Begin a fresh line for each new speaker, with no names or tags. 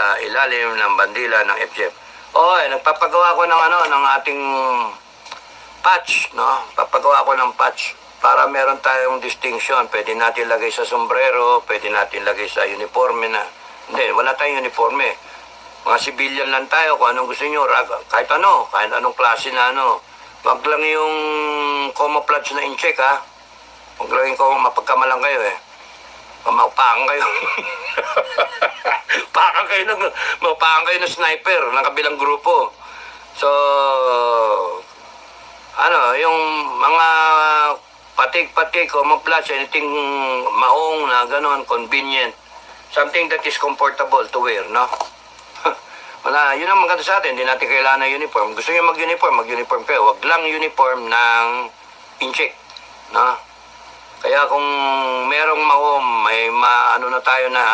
sa ilalim ng bandila ng FGF. Nagpapagawa ko ng ng ating patch, no? Papagawa ko ng patch para meron tayong distinction. Pwede natin lagay sa sombrero, pwede natin lagay sa uniforme na. Hindi, wala tayong uniforme. Mga civilian lang tayo, kung anong gusto nyo, kahit anong klase na ano. Wag lang yung camouflage na in-check, ha? Wag lang yung mapagkamalang kayo, eh. Mapakan kayo. Mapakan kayo ng sniper ng kabilang grupo. So, yung mga patik-patik, camouflage, anything maong na gano'n, convenient. Something that is comfortable to wear, no? Wala, yun ang maganda sa atin. Hindi natin kailangan ng uniform. Gusto nyo mag-uniform kayo. Wag lang uniform ng in-check, no? Kaya kung merong may na tayo na